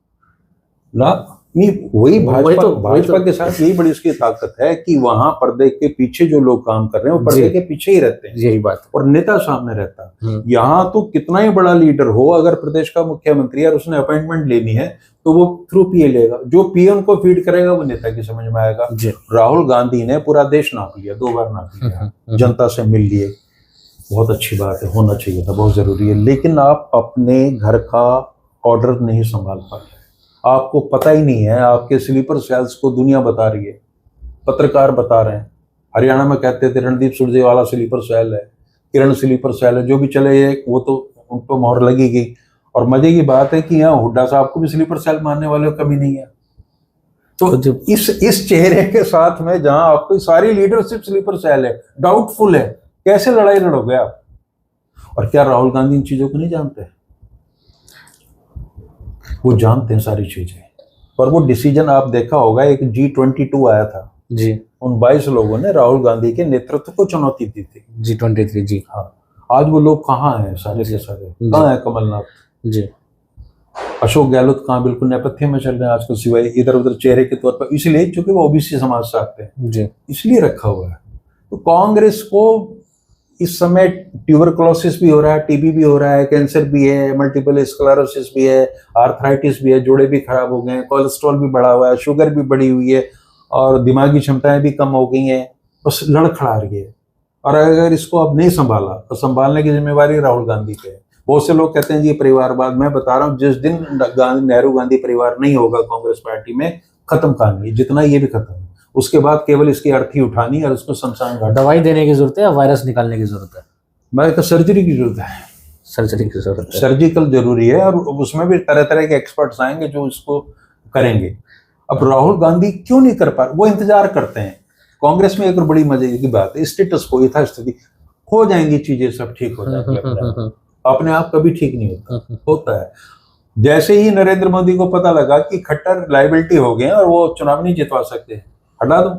A: ना नहीं, वही भाजपा
B: वही तो।
A: के साथ यही बड़ी उसकी ताकत है कि वहां पर्दे के पीछे जो लोग काम कर रहे हैं वो पर्दे
B: जी।
A: के पीछे ही रहते हैं,
B: यही बात
A: और नेता सामने रहता है।
B: है।
A: यहाँ तो कितना ही बड़ा लीडर हो, अगर प्रदेश का मुख्यमंत्री है और उसने अपॉइंटमेंट लेनी है तो वो थ्रू पीए लेगा, जो पीए उनको फीड करेगा वो नेता की समझ में आएगा।
B: जी।
A: राहुल गांधी ने पूरा देश नाप लिया, 2 बार नाप लिया, जनता से मिल लिए, बहुत अच्छी बात है, होना चाहिए था, बहुत जरूरी है। लेकिन आप अपने घर का ऑर्डर नहीं संभाल पाते, आपको पता ही नहीं है। आपके स्लीपर सेल्स को दुनिया बता रही है, पत्रकार बता रहे हैं। हरियाणा में कहते थे रणदीप सुरजेवाला स्लीपर सेल है, किरण स्लीपर सेल है, जो भी चले वो तो उन पर मोहर लगी गई। और मजे की बात है कि यहाँ हुड्डा साहब को भी स्लीपर सेल मानने वाले को कमी नहीं है। तो इस चेहरे के साथ में जहां आपकी सारी लीडरशिप स्लीपर सेल है, डाउटफुल है, कैसे लड़ाई लड़ोगे आप? और क्या राहुल गांधी इन चीजों को नहीं जानते? वो जानते हैं सारी चीजें। पर वो डिसीजन आप देखा होगा, एक G22 आया था
B: जी,
A: उन 22 लोगों ने राहुल गांधी के नेतृत्व को चुनौती दी थी।
B: G23 जी।
A: हाँ, आज वो लोग कहाँ हैं? सारे के सारे कहाँ है? कमलनाथ
B: जी,
A: अशोक गहलोत कहाँ? बिल्कुल नेपथ्य में चल रहे हैं आजकल, सिवाय इधर उधर चेहरे के तौर पर, इसलिए क्योंकि वो ओबीसी समाज से आते हैं,
B: जी,
A: इसलिए रखा हुआ है। तो कांग्रेस को इस समय ट्यूबरकुलोसिस भी हो रहा है, टीबी भी हो रहा है, कैंसर भी है, मल्टीपल स्क्लेरोसिस भी है, आर्थराइटिस भी है, जोड़े भी खराब हो गए हैं, कोलेस्ट्रॉल भी बढ़ा हुआ है, शुगर भी बढ़ी हुई है, और दिमागी क्षमताएं भी कम हो गई हैं, बस लड़खड़ा रही है। और अगर इसको अब नहीं संभाला तो संभालने की जिम्मेवारी राहुल गांधी पे है। बहुत से लोग कहते हैं जी परिवारवाद, मैं बता रहा हूँ जिस दिन नेहरू गांधी परिवार नहीं होगा कांग्रेस पार्टी में, खत्म कहानी, जितना ये भी खत्म। उसके बाद केवल इसकी अर्थी उठानी और उसको शमशान घाट।
B: दवाई देने की जरूरत है या वायरस निकालने की जरूरत है?
A: मैं कहता सर्जरी की जरूरत है,
B: सर्जरी की जरूरत है।
A: सर्जिकल जरूरी है, और उसमें भी तरह तरह के एक्सपर्ट्स आएंगे जो इसको करेंगे। अब राहुल गांधी क्यों नहीं कर पा रहे? वो इंतजार करते हैं। कांग्रेस में एक और बड़ी मजे की बात है, स्टेटस को, यथास्थिति हो जाएंगी चीजें, सब ठीक हो जाएंगे। अपने आप कभी ठीक नहीं होता है। जैसे ही नरेंद्र मोदी को पता लगा कि खट्टर लाइबिलिटी हो गए और वो चुनाव नहीं जितवा सकते, हटा दो।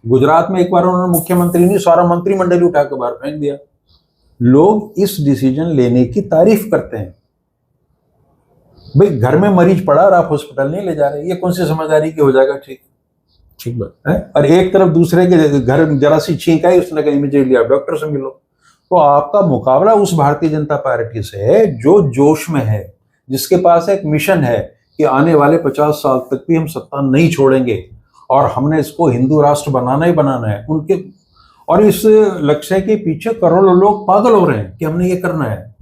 A: गुजरात में एक बार उन्होंने मुख्यमंत्री नहीं, सारा मंत्रिमंडल उठा के बाहर फेंक दिया। लोग इस डिसीजन लेने की तारीफ करते हैं। भाई घर में मरीज पड़ा और आप हॉस्पिटल नहीं ले जा रहे, ये कौन सी समझदारी की हो जाएगा? ठीक
B: ठीक बात
A: है। और एक तरफ दूसरे के घर जरा सी छींक आई, उसने कहा इमीडिएटली आप डॉक्टर से मिलो। तो आपका मुकाबला उस भारतीय जनता पार्टी से है जो जोश में है, जिसके पास एक मिशन है कि आने वाले 50 साल तक भी हम सत्ता नहीं छोड़ेंगे और हमने इसको हिंदू राष्ट्र बनाना ही बनाना है उनके। और इस लक्ष्य के पीछे करोड़ों लोग पागल हो रहे हैं कि हमने ये करना है।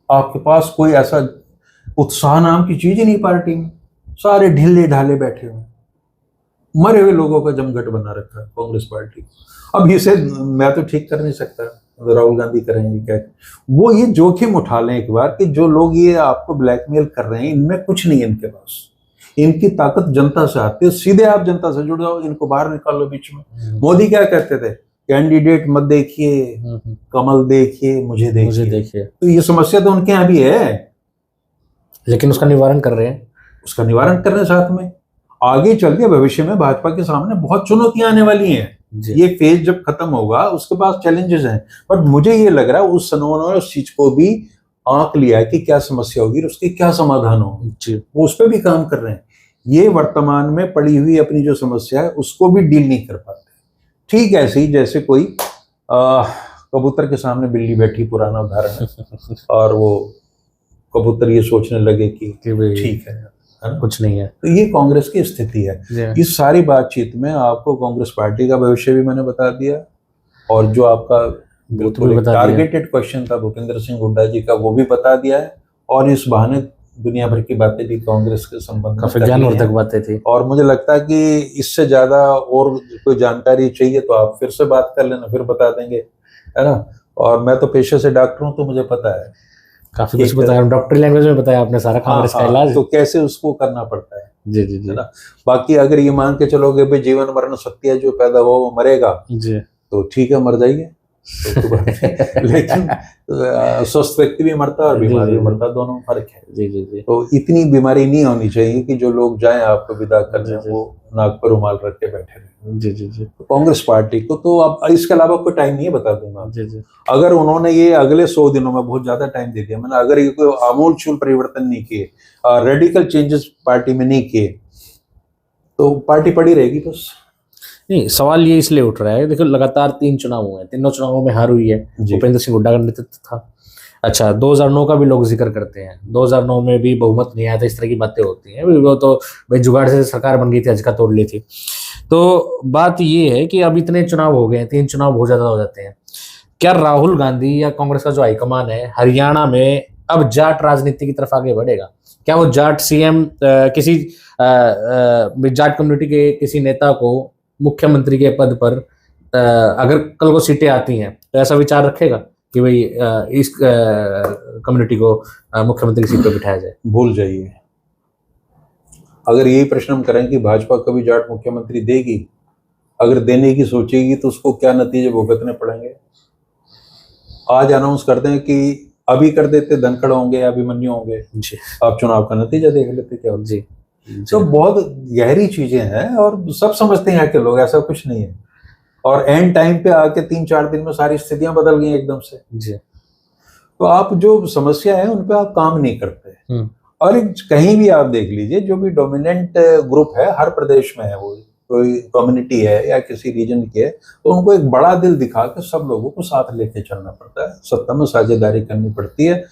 A: आपके पास कोई ऐसा उत्साह नाम की चीज ही नहीं पार्टी में, सारे ढीले ढाले बैठे हुए, मरे हुए लोगों का जमघट बना रखा है कांग्रेस पार्टी। अब इसे मैं तो ठीक कर नहीं सकता, राहुल गांधी करेंगे क्या? वो ये जोखिम उठा लें एक बार कि जो लोग ये आपको ब्लैकमेल कर रहे हैं, इनमें कुछ नहीं है इनके पास, इनकी ताकत जनता से आती है, सीधे आप जनता से जुड़ जाओ, इनको बाहर निकालो बीच में। मोदी क्या कहते थे, कैंडिडेट मत देखिए, कमल देखिए, मुझे देखिए। तो ये समस्या तो उनके यहाँ भी है,
B: लेकिन उसका निवारण कर रहे हैं।
A: उसका निवारण करने साथ में आगे चल के भविष्य में भाजपा के सामने बहुत चुनौतियां आने वाली हैं। ये फेज जब खत्म होगा उसके बाद चैलेंजेस हैं, बट मुझे ये लग रहा है उस उन्होंने उस चीज को भी आंक लिया है कि क्या समस्या होगी और उसके क्या समाधान होंगे, वो उस पर भी काम कर रहे हैं। ये वर्तमान में पड़ी हुई अपनी जो समस्या है उसको भी डील नहीं कर पाते। ठीक ऐसे ही जैसे कोई कबूतर के सामने बिल्ली बैठी, पुराना उदाहरण है, और वो कबूतर ये सोचने लगे कि ठीक है
B: कुछ नहीं है।
A: तो ये कांग्रेस की स्थिति है। इस सारी बातचीत में आपको कांग्रेस पार्टी का भविष्य भी मैंने बता दिया, और जो आपका बिल्कुल टारगेटेड क्वेश्चन था भूपेंद्र सिंह हुड्डा जी का, वो भी बता दिया है। और इस बहाने दुनिया भर की बातें भी कांग्रेस के संबंध में
B: ज्ञानवर्धक बातें थी,
A: और मुझे लगता है कि इससे ज्यादा और कोई जानकारी चाहिए तो आप फिर से बात कर लेना, फिर बता देंगे, है ना। और मैं तो पेशे से डॉक्टर हूँ, तो मुझे पता है,
B: काफी कुछ बताया, डॉक्टरी लैंग्वेज में बताया आपने सारा कांग्रेस का इलाज,
A: तो कैसे उसको करना पड़ता है।
B: जी जी जी,
A: है ना। बाकी अगर ये मान के चलोगे भाई जीवन मरण सत्य है, जो पैदा हुआ वो मरेगा,
B: जी,
A: तो ठीक है, मर जाइए, लेकिन स्वस्थ व्यक्ति भी मरता है और बीमार भी मरता है, दोनों फर्क है।
B: जी जी जी।
A: तो इतनी बीमारी नहीं होनी चाहिए कि जो लोग जाएं आपको विदा करने वो नाक पर रुमाल रख के बैठे रहे।
B: जी जी जी।
A: तो कांग्रेस पार्टी को तो अब इसके अलावा कोई टाइम नहीं है, बता दूंगा।
B: जी जी।
A: अगर उन्होंने ये अगले 100 दिनों में, बहुत ज्यादा टाइम दे दिया मैंने, अगर ये कोई आमूलचूल परिवर्तन नहीं किए, रेडिकल चेंजेस पार्टी में नहीं किए, तो पार्टी पड़ी रहेगी बस।
B: नहीं, सवाल ये इसलिए उठ रहा है, देखो लगातार 3 चुनाव हुए हैं, तीनों चुनावों में हार हुई है, भूपेंद्र सिंह हुड्डा का नेतृत्व था। अच्छा, 2009 का भी लोग जिक्र करते हैं, 2009 में भी बहुमत नहीं आया था, इस तरह की बातें होती हैं। वो तो भाई जुगाड़ से सरकार बन गई थी, अजका तोड़ ली थी। तो बात ये है कि अब इतने चुनाव हो गए हैं, 3 चुनाव बहुत ज्यादा हो जाते हैं। क्या राहुल गांधी या कांग्रेस का जो हाईकमान है हरियाणा में अब जाट राजनीति की तरफ आगे बढ़ेगा? क्या वो जाट सीएम किसी जाट कम्युनिटी के किसी नेता को मुख्यमंत्री के पद पर अगर कल को सीटें आती हैं तो ऐसा विचार रखेगा कि भाई इस कम्युनिटी को मुख्यमंत्री की सीट पर बिठाया जाए?
A: भूल जाइए। अगर यही प्रश्न हम करें कि भाजपा कभी जाट मुख्यमंत्री देगी, अगर देने की सोचेगी तो उसको क्या नतीजे भुगतने पड़ेंगे। आज अनाउंस कर दें कि अभी कर देते धनखड़ होंगे या अभिमन्यु होंगे, आप चुनाव का नतीजा देख लेते क्या होगा।
B: जी।
A: तो बहुत गहरी चीजें हैं और सब समझते हैं कि लोग, ऐसा कुछ नहीं है। और एंड टाइम पे आके 3-4 दिन में सारी स्थितियां बदल गई एकदम से।
B: जी।
A: तो आप जो समस्या है उन पे आप काम नहीं करते। और कहीं भी आप देख लीजिए, जो भी डोमिनेंट ग्रुप है हर प्रदेश में है, वो कोई कम्युनिटी है या किसी रीजन की है, तो उनको एक बड़ा दिल दिखा के सब लोगों को साथ लेके चलना पड़ता है, सत्ता में साझेदारी करनी पड़ती है।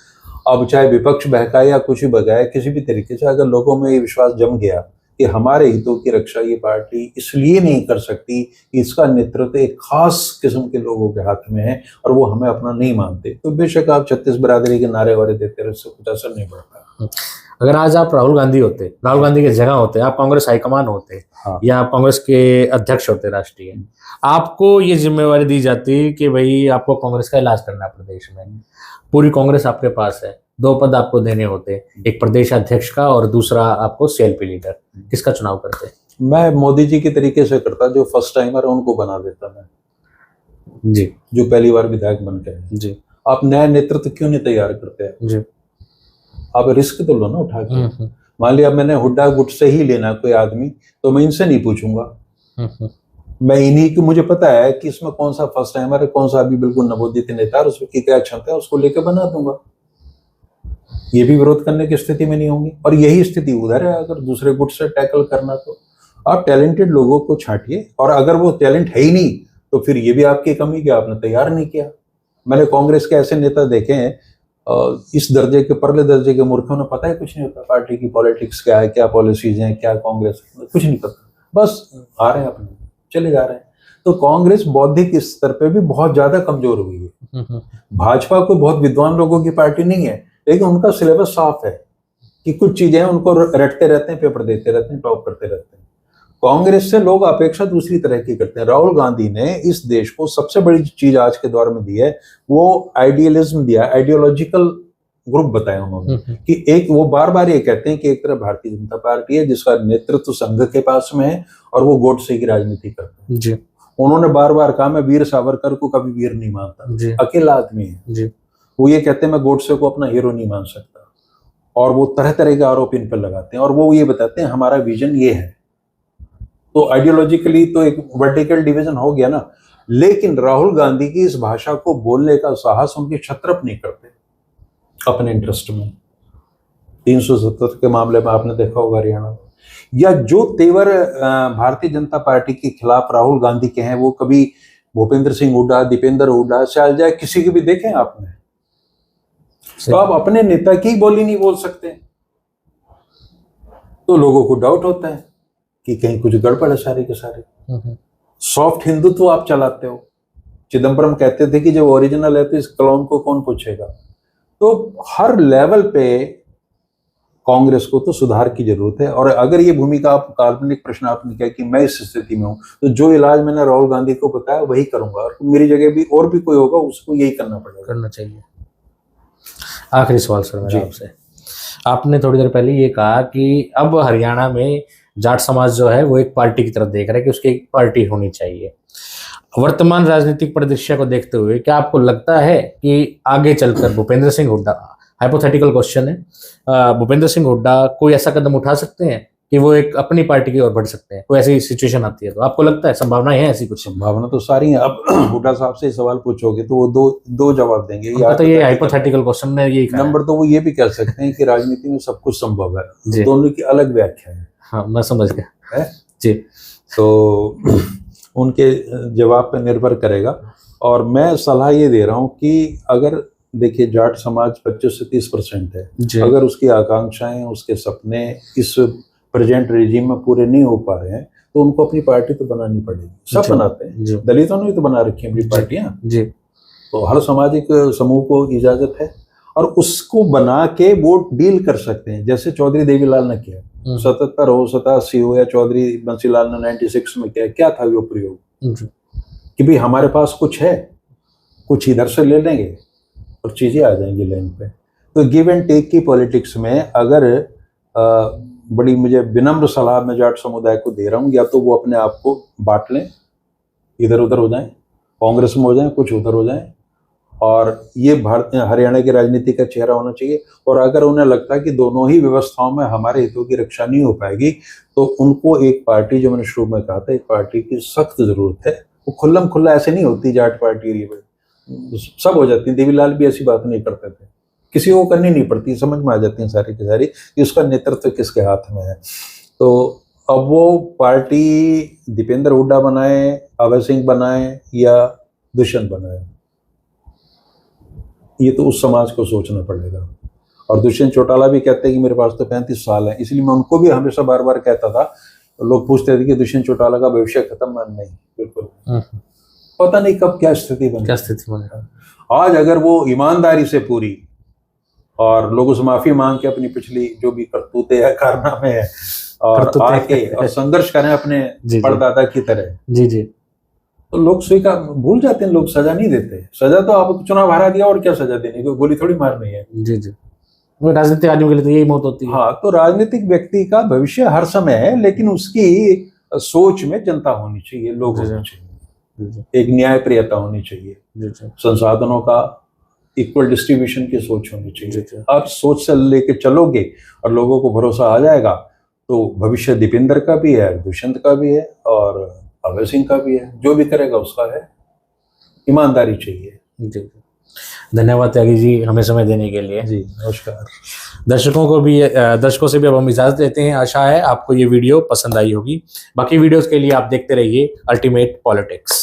A: अब चाहे विपक्ष बहकाए या कुछ भी बगाए, किसी भी तरीके से अगर लोगों में ये विश्वास जम गया कि हमारे हितों की रक्षा ये पार्टी इसलिए नहीं कर सकती कि इसका नेतृत्व एक खास किस्म के लोगों के हाथ में है और वो हमें अपना नहीं मानते, तो बेशक आप 36 बरादरी के नारे वारे देते रहे, उससे कुछ असर नहीं पड़ता।
B: अगर आज आप राहुल गांधी होते, राहुल गांधी की जगह होते, आप कांग्रेस हाईकमान होते, हाँ, या आप कांग्रेस के अध्यक्ष होते राष्ट्रीय, आपको ये जिम्मेवारी दी जाती कि भाई आपको कांग्रेस का इलाज करना है प्रदेश में, पूरी कांग्रेस आपके पास है, 2 पद आपको देने होते, एक प्रदेश अध्यक्ष का और दूसरा आपको सीएलपी लीडर, किसका चुनाव करते?
A: मैं मोदी जी के तरीके से करता, जो फर्स्ट टाइमर है उनको बना देता मैं।
B: जी। जो
A: पहली बार विधायक बन के। जी। आप नया नेतृत्व क्यों नहीं तैयार करते हैं? जी। आप रिस्क तो लो ना उठा के। मान लिया मैंने हुड्डा गुट से ही लेना कोई आदमी, तो मैं इनसे नहीं पूछूंगा, मैं इन्हीं की, मुझे पता है कि इसमें कौन सा फर्स्ट टाइमर है, कौन सा अभी बिल्कुल नवोदित नेता है, उसकी क्या क्षमता है, उसको लेकर बना दूंगा। ये भी विरोध करने की स्थिति में नहीं होंगी। और यही स्थिति उधर है, अगर दूसरे गुट से टैकल करना तो आप टैलेंटेड लोगों को छांटिए, और अगर वो टैलेंट है ही नहीं तो फिर ये भी आपकी कमी कि आपने तैयार नहीं किया। मैंने कांग्रेस के ऐसे नेता देखे हैं, इस दर्जे के, परले दर्जे के मूर्खों ने पता है कुछ नहीं होता, पार्टी की पॉलिटिक्स क्या है, क्या पॉलिसीज हैं, क्या कांग्रेस, कुछ नहीं पता, बस आ रहे हैं अपने चले जा रहे हैं। तो कांग्रेस बौद्धिक स्तर पे भी बहुत ज्यादा कमजोर हुई है। भाजपा को बहुत विद्वान लोगों की पार्टी नहीं है, लेकिन उनका सिलेबस साफ है कि कुछ चीजें उनको रटते रहते हैं, पेपर देते रहते हैं, टॉप करते रहते हैं। कांग्रेस से लोग अपेक्षा दूसरी तरह की करते हैं। राहुल गांधी ने इस देश को सबसे बड़ी चीज आज के दौर में दी है, वो आइडियलिज्म दिया, आइडियोलॉजिकल ग्रुप बताए उन्होंने कि एक वो बार बार ये कहते हैं कि एक तरफ भारतीय जनता पार्टी है जिसका नेतृत्व संघ के पास में है और वो गोडसे की राजनीति करते हैं
B: जी
A: उन्होंने बार बार कहा मैं वीर सावरकर को कभी वीर नहीं मानता
B: जी
A: अकेला आदमी है
B: जी
A: वो ये कहते हैं मैं गोडसे को अपना हीरो नहीं मान सकता और वो तरह तरह के आरोप इन पर लगाते हैं और वो ये बताते हैं हमारा विजन ये है तो आइडियोलॉजिकली तो एक वर्टिकल डिवीजन हो गया ना लेकिन राहुल गांधी की इस भाषा को बोलने का साहस उनके क्षत्रप नहीं करते अपने इंटरेस्ट में 370 के मामले में आपने देखा होगा हरियाणा में या जो तेवर भारतीय जनता पार्टी के खिलाफ राहुल गांधी के हैं वो कभी भूपेंद्र सिंह हुड्डा दीपेंद्र हुड्डा शायद जाए किसी के भी देखें आपने तो आप अपने नेता की बोली नहीं बोल सकते तो लोगों को डाउट होता है कि कहीं कुछ गड़बड़ है सारे के सारे सॉफ्ट हिंदुत्व आप चलाते हो चिदम्बरम कहते थे कि जब ओरिजिनल है तो इस क्लोन को कौन पूछेगा तो हर लेवल पे कांग्रेस को तो सुधार की जरूरत है और अगर ये भूमिका आप काल्पनिक प्रश्न आपने किया कि मैं इस स्थिति में हूं तो जो इलाज मैंने राहुल गांधी को बताया वही करूंगा और मेरी जगह भी और भी कोई होगा उसको यही करना पड़ेगा
B: करना चाहिए। आखिरी सवाल सर मेरा आपसे, आपने थोड़ी देर पहले ये कहा कि अब हरियाणा में जाट समाज जो है वो एक पार्टी की तरफ देख रहा है कि उसकी एक पार्टी होनी चाहिए। वर्तमान राजनीतिक परिदृश्य को देखते हुए क्या आपको लगता है कि आगे चलकर भूपेंद्र सिंह हुड्डा, हाइपोथेटिकल क्वेश्चन है, भूपेंद्र सिंह हुड्डा कोई ऐसा कदम उठा सकते हैं कि वो एक अपनी पार्टी की ओर बढ़ सकते हैं? कोई ऐसी सिचुएशन आती है तो आपको लगता है संभावनाएं हैं ऐसी कुछ?
A: संभावना तो सारी है। अब हुड्डा साहब से सवाल पूछोगे तो वो दो जवाब देंगे।
B: तो ये हाइपोथेटिकल क्वेश्चन में ये
A: नंबर तो वो ये भी कह सकते हैं कि राजनीति में सब कुछ संभव है,
B: जी।
A: दोनों की अलग व्याख्या है।
B: हाँ मैं समझ गया
A: है
B: जी।
A: तो उनके जवाब पर निर्भर करेगा और मैं सलाह ये दे रहा हूँ कि अगर देखिए जाट समाज 25 से 30% है, अगर उसकी आकांक्षाएं उसके सपने इस प्रेजेंट रेजिम में पूरे नहीं हो पा रहे हैं तो उनको अपनी पार्टी तो बनानी पड़ेगी। सब बनाते हैं, दलितों ने भी तो बना रखी है अपनी पार्टियां जी। तो हर सामाजिक समूह को इजाजत है और उसको बना के वो डील कर सकते हैं। जैसे चौधरी देवीलाल ने किया 77 हो 87 हो या चौधरी बंसीलाल ने 96 में किया, क्या था वो प्रयोग कि भाई हमारे पास कुछ है, कुछ इधर से ले लेंगे और चीजें आ जाएंगी लाइन पे। तो गिव एंड टेक की पॉलिटिक्स में अगर बड़ी मुझे विनम्र सलाह मैं जाट समुदाय को दे रहा हूँ, या तो वो अपने आप को बांट लें, इधर उधर हो जाएं, कांग्रेस में हो जाएं, कुछ उधर हो जाएं, और ये हरियाणा की राजनीति का चेहरा होना चाहिए। और अगर उन्हें लगता है कि दोनों ही व्यवस्थाओं में हमारे हितों की रक्षा नहीं हो पाएगी तो उनको एक पार्टी, जो मैंने शुरू में कहा था, एक पार्टी की सख्त जरूरत है। वो खुल्लम खुल्ला ऐसे नहीं होती जाट पार्टी, सब हो जाती है। देवीलाल भी ऐसी बात नहीं करते थे, किसी को करनी नहीं पड़ती, समझ में आ जाती है सारी की सारी कि उसका नेतृत्व किसके हाथ में है। तो अब वो पार्टी दीपेंद्र हुड्डा बनाए, अभय सिंह बनाए या दुष्यंत बनाए, ये तो उस समाज को सोचना पड़ेगा। और दुष्यंत चौटाला भी कहते हैं कि मेरे पास तो 35 साल है, इसलिए मैं उनको भी हमेशा बार बार कहता था। लोग पूछते थे कि दुष्यंत चौटाला का भविष्य खत्म है, नहीं, बिल्कुल पता नहीं कब क्या स्थिति बने। आज अगर वो ईमानदारी से पूरी और लोगों से माफी मांग के अपनी पिछली जो भी करतूते या कारनामे है और आके और संघर्ष करें अपने परदादा की तरह, जी जी, तो लोग स्वीकार भूल जाते हैं, लोग सजा नहीं देते। सजा तो आप चुनाव हरा दिया और क्या सजा देनी, कोई गोली थोड़ी मारनी है। जी जी,
B: राजनीतिक आदमी के लिए तो यही मौत होती है।
A: हाँ, तो राजनीतिक व्यक्ति का भविष्य हर समय है, लेकिन उसकी सोच में जनता होनी चाहिए, लोग होने चाहिए, एक न्यायप्रियता होनी चाहिए, संसाधनों का इक्वल डिस्ट्रीब्यूशन की सोच होनी चाहिए। आप सोच से लेके चलोगे और लोगों को भरोसा आ जाएगा तो भविष्य दीपेंद्र का भी है, दुष्यंत का भी है और अभय सिंह का भी है। जो भी करेगा उसका है, ईमानदारी चाहिए।
B: जी, धन्यवाद त्यागी जी हमें समय देने के लिए।
A: जी नमस्कार।
B: दर्शकों से भी अब हम इजाजत देते हैं। आशा है आपको ये वीडियो पसंद आई होगी। बाकी वीडियोस के लिए आप देखते रहिए अल्टीमेट पॉलिटिक्स।